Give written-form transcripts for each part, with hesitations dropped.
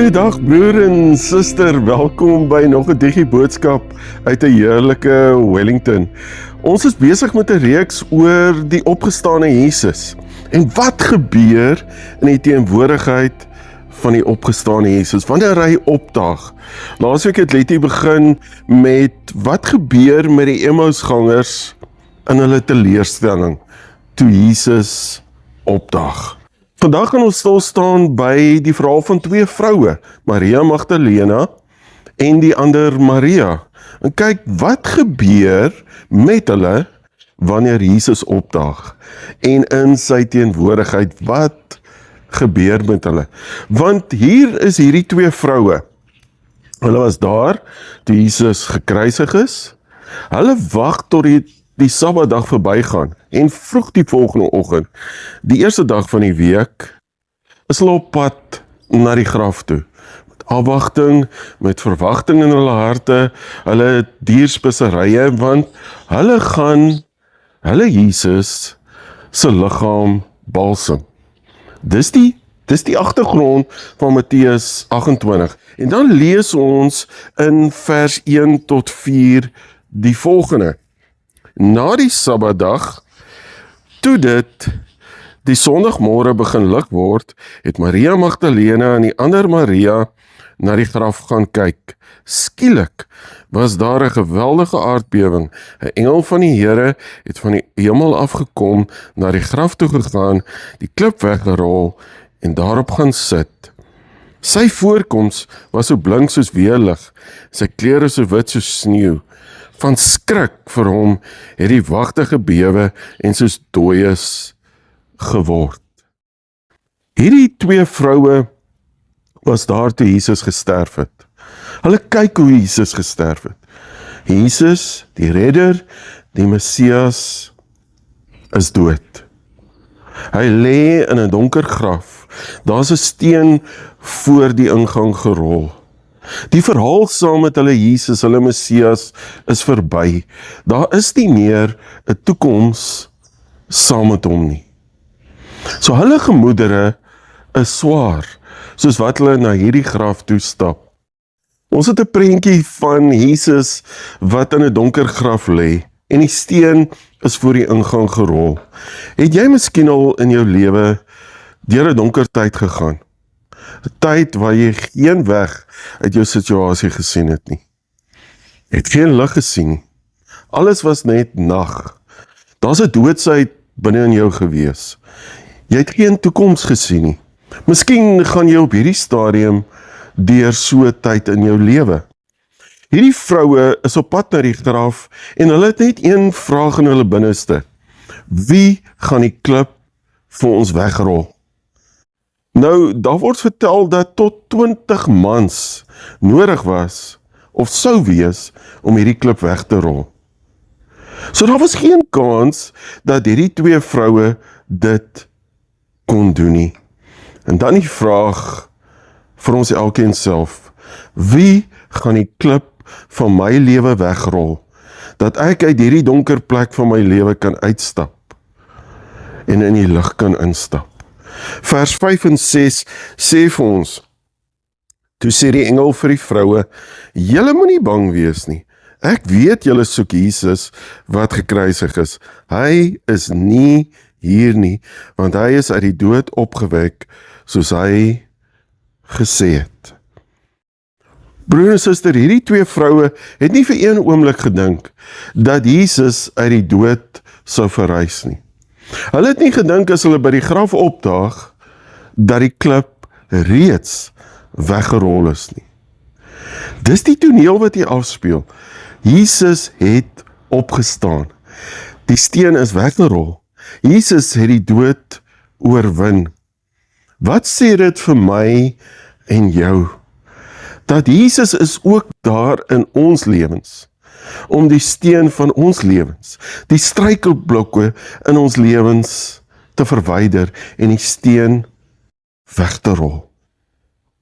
Goeiedag broer en suster, welkom by nog 'n diggie boodskap uit 'n heerlike Wellington. Ons is besig met 'n reeks oor die opgestane Jesus. En wat gebeur in die teenwoordigheid van die opgestane Jesus, wanneer hy opdaag? Laasweek het Letty begin met wat gebeur met die Emmausgangers in hulle teleurstelling toe Jesus opdaag. Vandag gaan ons stil staan by die verhaal van twee vroue, Maria Magdalena en die ander Maria. En kyk wat gebeur met hulle wanneer Jesus opdaag en in sy teenwoordigheid, wat gebeur met hulle? Want hier is hierdie twee vroue. Hulle was daar toe Jesus gekruisig is. Hulle wag tot die Sabbatdag verbygaan en vroeg die volgende oggend, die eerste dag van die week, is hulle op pad na die graf toe. Met afwagting, met verwagting in hulle harte, hulle dierspisserye, want hulle gaan Jesus se liggaam balsem. Dis die agtergrond van Matteus 28. En dan lees ons in vers 1 tot 4 die volgende. Na die Sabbatdag, toe dit die Sondagmôre begin lig word, het Maria Magdalena en die ander Maria na die graf gaan kyk. Skielik was daar 'n geweldige aardbewing. 'n Engel van die Here het van die hemel afgekom, na die graf toe gegaan, die klip weggerol en daarop gaan sit. Sy voorkoms was so blink soos weerlig, sy klere so wit soos sneeu. Van skrik vir hom het die wagte gebewe en soos dooies geword. Hierdie twee vroue was daar toe Jesus gesterf het. Hulle kyk hoe Jesus gesterf het. Jesus, die redder, die Messias, is dood. Hy lê in 'n donker graf. Daar's 'n steen voor die ingang gerol. Die verhaal saam met hulle Jesus, hulle Messias, is verby. Daar is nie meer 'n toekoms saam met hom nie. So hulle gemoedere is swaar, soos wat hulle na hierdie graf toe stap. Ons het 'n prentjie van Jesus wat in 'n donker graf lê en die steen is voor die ingang gerol. Het jy miskien al in jou lewe deur 'n donker tyd gegaan? 'n Tyd waar jy geen weg uit jou situasie gesien het nie. Jy het geen lig gesien nie. Alles was net nag. Daar's 'n doodsheid binne in jou gewees. Jy het geen toekoms gesien nie. Miskien gaan jy op hierdie stadium deur so 'n tyd in jou lewe. Hierdie vroue is op pad na die graf en hulle het net een vraag in hulle binneste. Wie gaan die klip vir ons wegrol? Nou, daar word vertel dat tot 20 mans nodig was, of sou wees, om hierdie klip weg te rol. So daar was geen kans dat hierdie twee vroue dit kon doen nie. En dan die vraag vir ons elkeen self, wie gaan die klip van my lewe wegrol, dat ek uit hierdie donker plek van my lewe kan uitstap, en in die lig kan instap? Vers 5 en 6 sê vir ons, toe sê die engel vir die vroue, julle moenie bang wees nie, ek weet julle soek Jesus wat gekruisig is, hy is nie hier nie, want hy is uit die dood opgewek, soos hy gesê het. Broer en suster, hierdie twee vroue het nie vir een oomblik gedink, dat Jesus uit die dood sou verrys nie. Hulle het nie gedink as hulle by die graf opdaag, dat die klip reeds weggerol is nie. Dis die toneel wat hier afspeel. Jesus het opgestaan. Die steen is weggerol. Jesus het die dood oorwin. Wat sê dit vir my en jou? Dat Jesus is ook daar in ons lewens, om die steen van ons lewens, die struikelblokke in ons lewens te verwyder en die steen weg te rol.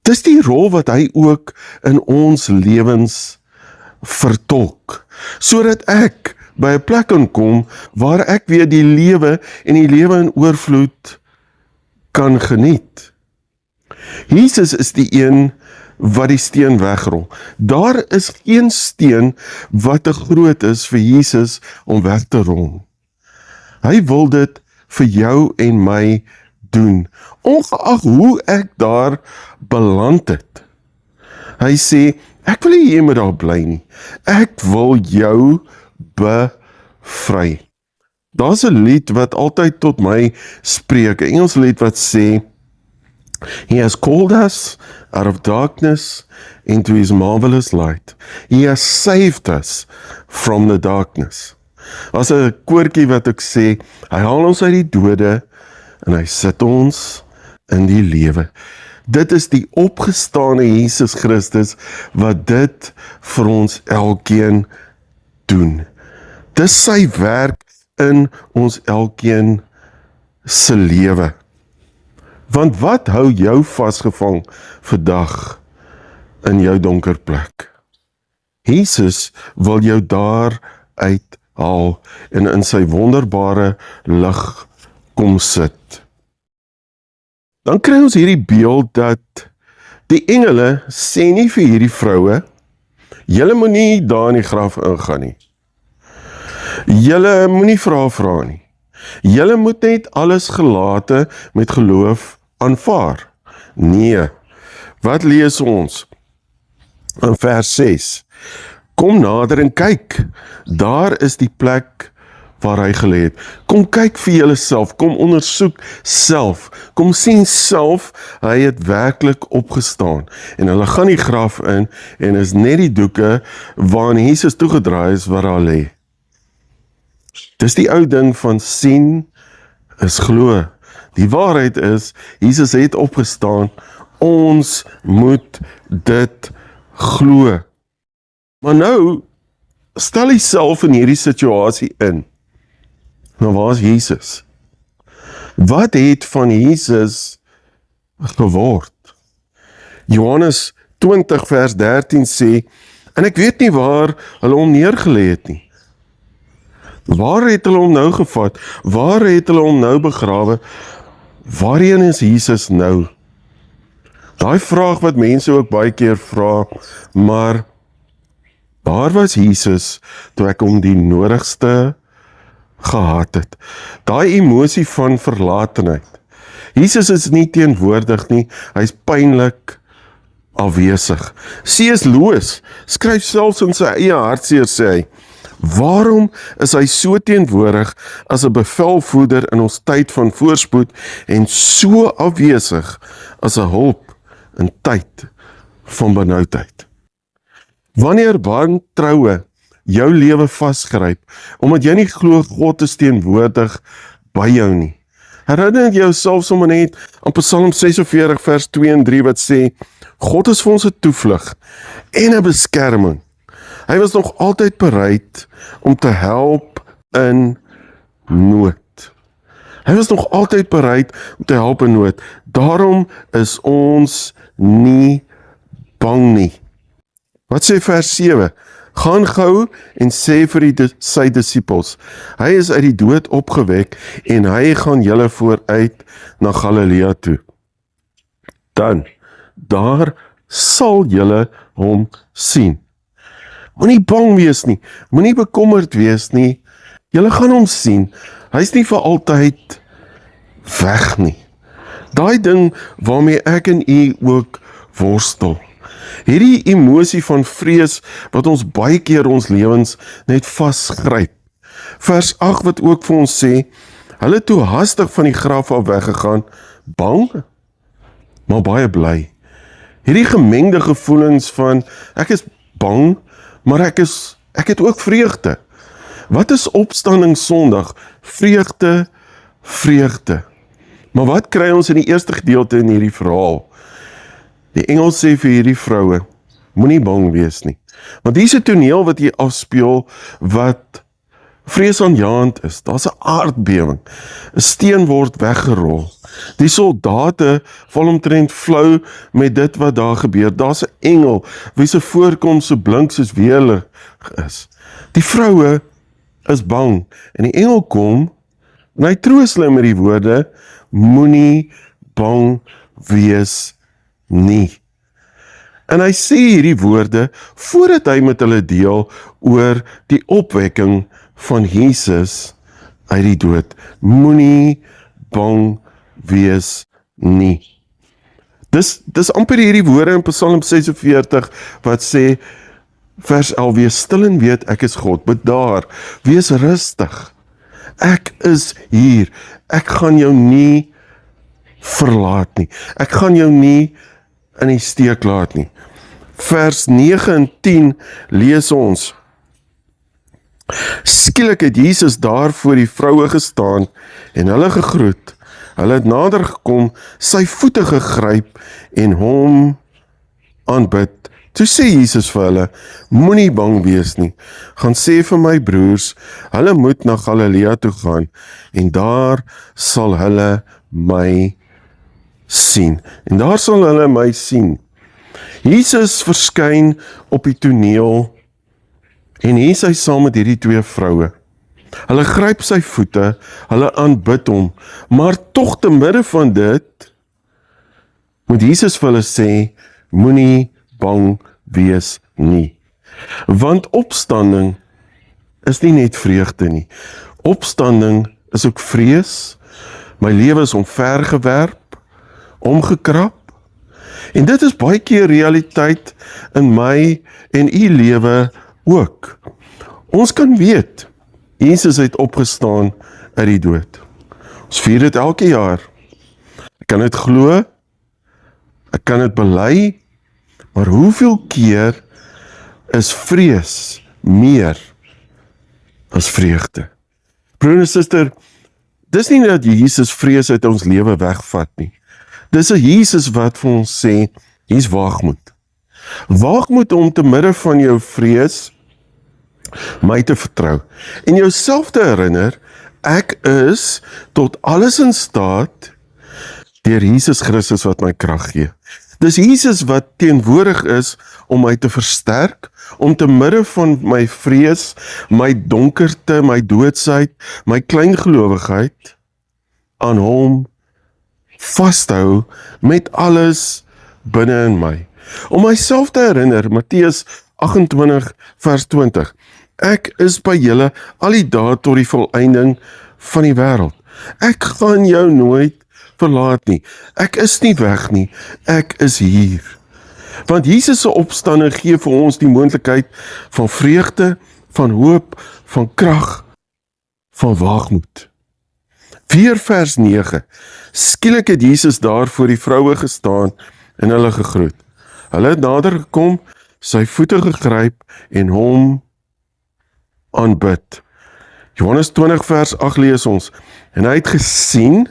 Dis die rol wat hy ook in ons lewens vertolk, sodat ek by 'n plek kan kom waar ek weer die lewe en die lewe in oorvloed kan geniet. Jesus is die een wat die steen wegrol. Daar is geen steen wat te groot is vir Jesus om weg te rol. Hy wil dit vir jou en my doen, ongeag hoe ek daar beland het. Hy sê, ek wil nie jy moet daar bly nie. Ek wil jou bevry. Daar's 'n lied wat altyd tot my spreek, 'n Engels lied wat sê, He has called us out of darkness into His marvelous light. He has saved us from the darkness. As 'n koortjie wat ek sê, hy haal ons uit die dode en hy sit ons in die lewe. Dit is die opgestane Jesus Christus wat dit vir ons elkeen doen. Dis sy werk in ons elkeen se lewe. Want wat hou jou vasgevang vandag in jou donker plek? Jesus wil jou daar uithaal en in sy wonderbare lig kom sit. Dan kry ons hierdie beeld dat die engele sê nie vir hierdie vroue, julle moenie daar in die graf ingaan nie. Julle moenie vra nie. Julle moet net alles gelate met geloof aanvaar. Nee, wat lees ons? In vers 6. Kom nader en kyk, daar is die plek waar hy gelê het. Kom kyk vir julle self, kom ondersoek self, kom sien self, hy het werklik opgestaan. En hulle gaan die graf in en is net die doeke waarin Jesus toegedraai is wat daar lê. Dis die ou ding van sien is glo. Die waarheid is, Jesus het opgestaan, ons moet dit glo. Maar nou, stel jouself in hierdie situasie in. Nou waar is Jesus? Wat het van Jesus geword? Johannes 20 vers 13 sê, en ek weet nie waar hulle hom neergelê het nie. Waar het hulle hom nou gevat? Waar het hulle hom nou begrawe? Waarheen is Jesus nou? Daai vraag wat mense ook baie keer vra, maar waar was Jesus toe ek hom die nodigste gehad het? Daai emosie van verlatenheid. Jesus is nie teenwoordig nie, hy's pynlik afwesig. C.S. Lewis skryf selfs in sy eie hartseer sê hy, waarom is hy so teenwoordig as 'n bevelvoerder in ons tyd van voorspoed en so afwesig as 'n hulp in tyd van benoudheid? Wanneer wantroue jou lewe vasgryp, omdat jy nie glo God is teenwoordig by jou nie. Herinner jy jouself sommer net aan Psalm 46 vers 2 en 3 wat sê, God is vir ons 'n toevlug en 'n beskerming. Hy was nog altyd bereid om te help in nood. Hy was nog altyd bereid om te help in nood. Daarom is ons nie bang nie. Wat sê vers 7? Gaan gou en sê vir sy disippels, hy is uit die dood opgewek en hy gaan julle vooruit na Galilea toe. Dan, daar sal julle hom sien. Moenie bang wees nie, moenie bekommerd wees nie, julle gaan hom sien, hy is nie vir altyd weg nie. Daai ding waarmee ek en u ook worstel. Hierdie emosie van vrees wat ons baie keer ons lewens net vasgryp. Vers 8 wat ook vir ons sê, hulle toe hastig van die graf af weggegaan, bang, maar baie bly. Hierdie gemengde gevoelens van, ek is bang, maar ek het ook vreugde. Wat is opstanding Sondag? Vreugde, vreugde. Maar wat kry ons in die eerste gedeelte in hierdie verhaal? Die engel sê vir hierdie vroue, moenie bang wees nie. Want hier is 'n toneel wat hier afspeel, wat vreesaanjaend is. Daar's 'n aardbewing. 'n Steen word weggerol. Die soldate val omtrent flou met dit wat daar gebeur. Daar's 'n engel, wie se voorkoms so blink soos weerlig is. Die vroue is bang, en die engel kom, en hy troos hulle met die woorde, moenie bang wees nie. En hy sê hierdie woorde voordat hy met hulle deel oor die opwekking van Jesus uit die dood. Moenie bang wees nie. Dis amper hierdie woorde in Psalm 46 wat sê, vers 11, wees stil en weet, ek is God, bedaar, wees rustig. Ek is hier, ek gaan jou nie verlaat nie. Ek gaan jou nie in die steek laat nie. Vers 9 en 10 lees ons, skielik het Jesus daar voor die vroue gestaan en hulle gegroet. Hulle het nader gekom, sy voete gegryp en hom aanbid. Toe sê Jesus vir hulle, moenie bang wees nie. Gaan sê vir my broers, hulle moet na Galilea toe gaan en daar sal hulle my sien. En daar sal hulle my sien. Jesus verskyn op die toneel en hier is hy saam met hierdie twee vroue. Hulle gryp sy voete, hulle aanbid hom, maar tog te midde van dit, moet Jesus vir hulle sê, moenie bang wees nie. Want opstanding is nie net vreugde nie. Opstanding is ook vrees. My lewe is omvergewerp, omgekrap. En dit is baie keer realiteit in my en u lewe ook. Ons kan weet, Jesus het opgestaan uit die dood. Ons vier dit elke jaar. Ek kan dit glo, ek kan dit bely, maar hoeveel keer is vrees meer as vreugde? Broer en suster, dis nie dat Jesus vrees uit ons lewe wegvat nie. Dis 'n Jesus wat vir ons sê, hier's waagmoed. Waagmoed om te midde van jou vrees my te vertrou en jouself te herinner, ek is tot alles in staat deur Jesus Christus wat my krag gee. Dis Jesus wat teenwoordig is om my te versterk, om te midde van my vrees, my donkerte, my doodsheid, my kleingelowigheid aan hom vashou met alles binne in my. Om myself te herinner, Matteus 28 vers 20, ek is by julle al die dae tot die volëinding van die wêreld. Ek gaan jou nooit verlaat nie. Ek is nie weg nie. Ek is hier. Want Jesus se opstanding gee vir ons die moontlikheid van vreugde, van hoop, van krag, van waagmoed. 4 vers 9. Skielik het Jesus daar voor die vroue gestaan en hulle gegroet. Hulle het nader gekom, sy voete gegryp en hom aanbid. Johannes 20 vers 8 lees ons, en hy het gesien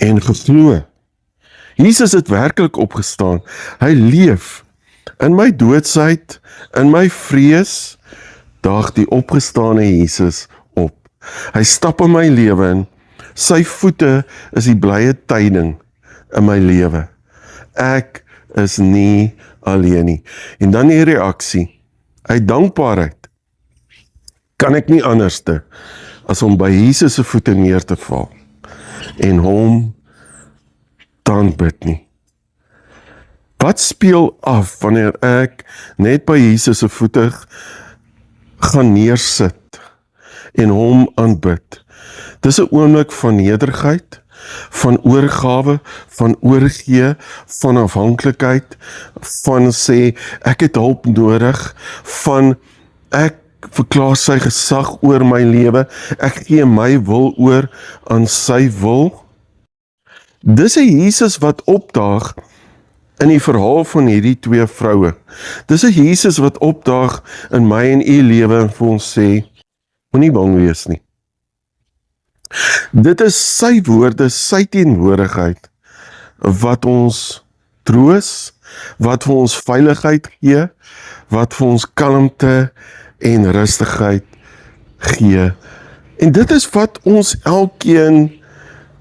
en geglo. Jesus het werklik opgestaan. Hy leef. In my doodsheid, in my vrees, daag die opgestane Jesus op. Hy stap in my lewe in. Sy voete is die blye tyding in my lewe. Ek is nie alleen nie. En dan die reaksie, uit dankbaarheid, kan ek nie anderste as om by Jesus se voete neer te val en hom te aanbid nie. Wat speel af wanneer ek net by Jesus se voete gaan neersit en hom aanbid? Dis 'n oomblik van nederigheid, van oorgawe, van oorgee, van afhanklikheid, van sê ek het hulp nodig, van ek verklaar sy gesag oor my lewe, ek gee my wil oor aan sy wil. Dis 'n Jesus wat opdaag in die verhaal van hierdie twee vroue. Dis 'n Jesus wat opdaag in my en u lewe en vir ons sê, moenie bang wees nie. Dit is sy woorde, sy teenwoordigheid wat ons troos, wat vir ons veiligheid gee, wat vir ons kalmte en rustigheid gee. En dit is wat ons elkeen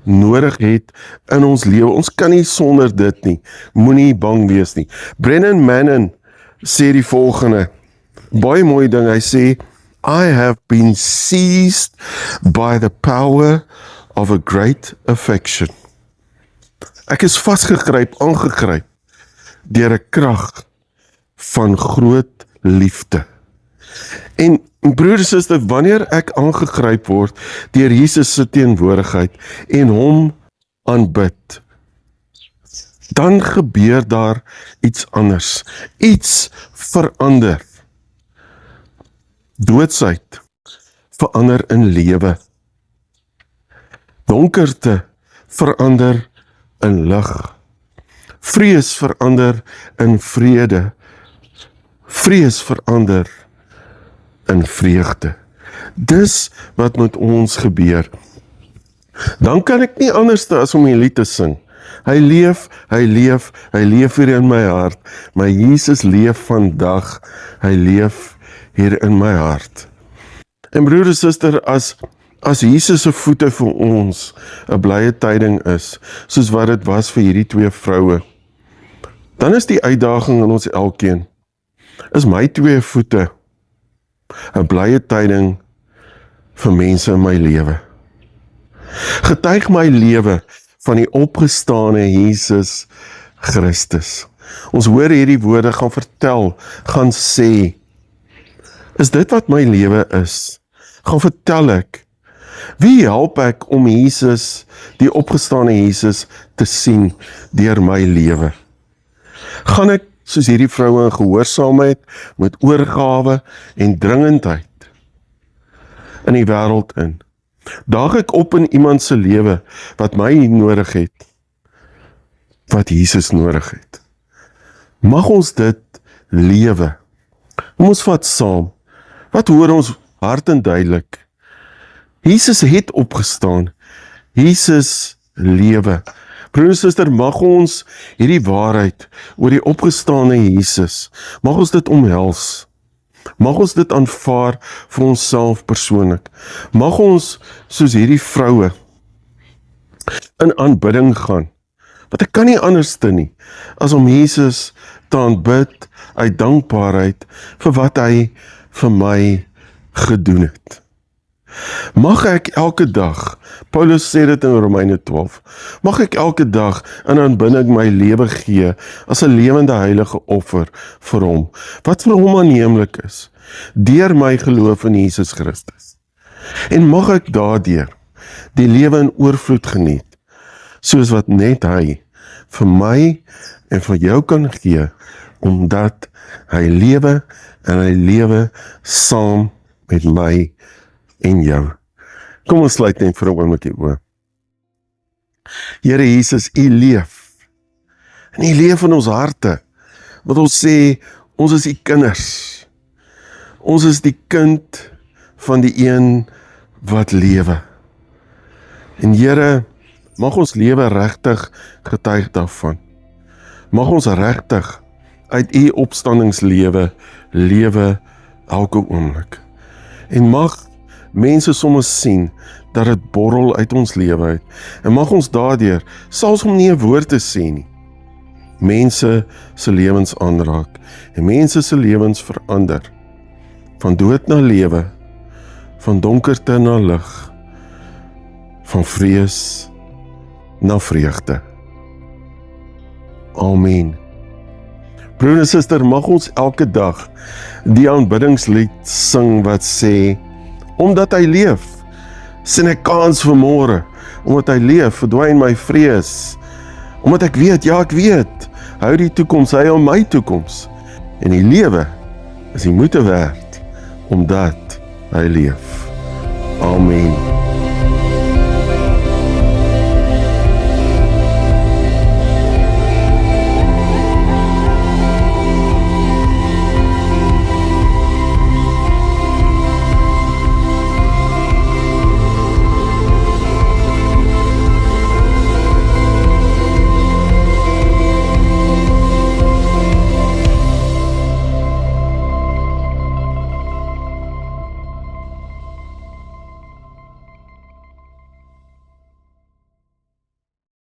nodig het in ons lewe. Ons kan nie sonder dit nie. Moenie bang wees nie. Brennan Manning sê die volgende, baie mooi ding, hy sê, I have been seized by the power of a great affection. Ek is vasgegryp, aangegryp deur 'n krag van groot liefde. En broer en suster, wanneer ek aangegryp word deur Jesus se teenwoordigheid en hom aanbid, dan gebeur daar iets anders. Iets verander. Doodsheid verander in lewe. Donkerte verander in lig. Vrees verander in vrede. Vrees verander in vreugde. Dis wat met ons gebeur. Dan kan ek nie anders as om die lied te sing. Hy leef, hy leef, hy leef hier in my hart. My Jesus leef vandag, hy leef hier in my hart. En broer en suster, as Jesus se voete vir ons 'n blye tyding is, soos wat dit was vir hierdie twee vroue, dan is die uitdaging in ons elkeen, is my twee voete 'n blye tyding vir mense in my lewe. Getuig my lewe van die opgestane Jesus Christus. Ons hoor hierdie woorde gaan vertel, gaan sê, is dit wat my lewe is? Gaan vertel ek. Wie help ek om Jesus, die opgestane Jesus, te sien deur my lewe? Gaan ek, soos hierdie vroue in gehoorsaamheid, met oorgawe en dringendheid in die wêreld in? Daag ek op in iemand se lewe wat my nodig het, wat Jesus nodig het? Mag ons dit lewe. Kom ons vat saam. Wat hoor ons hart en duidelik? Jesus het opgestaan. Jesus lewe. Broer en suster, mag ons hierdie waarheid oor die opgestane Jesus, mag ons dit omhels. Mag ons dit aanvaar vir onsself persoonlik. Mag ons, soos hierdie vroue, in aanbidding gaan. Want ek kan nie anders nie, as om Jesus te aanbid uit dankbaarheid vir wat hy vir my gedoen het. Mag ek elke dag, Paulus sê dit in Romeine 12, mag ek elke dag in aanbidding my lewe gee as 'n lewende heilige offer vir hom, wat vir hom aanneemlik is, deur my geloof in Jesus Christus. En mag ek daardeur die lewe in oorvloed geniet, soos wat net hy vir my en vir jou kan gee, omdat hy lewe en hy lewe saam met my en jou. Kom ons sluit net vir 'n oombliekie oë. Here Jesus, U leef. En U leef in ons harte. Wat ons sê, ons is U kinders. Ons is die kind van die een wat lewe. En Here, mag ons lewe regtig getuig daarvan. Mag ons regtig uit U opstandingslewe lewe elke oomblik. En mag mense soms sien dat dit borrel uit ons lewe uit. En mag ons daardeur, selfs om nie 'n woord te sê nie, mense se lewens aanraak en mense se lewens verander. Van dood na lewe, van donkerte na lig, van vrees na vreugde. Amen. Broer en suster, mag ons elke dag die aanbiddingslied sing wat sê, omdat hy leef, sien ek kans vir môre. Omdat hy leef, verdwyn my vrees. Omdat ek weet, ja ek weet, hou die toekoms, hy hou my toekoms. En die lewe is die moeite werd, omdat hy leef. Amen.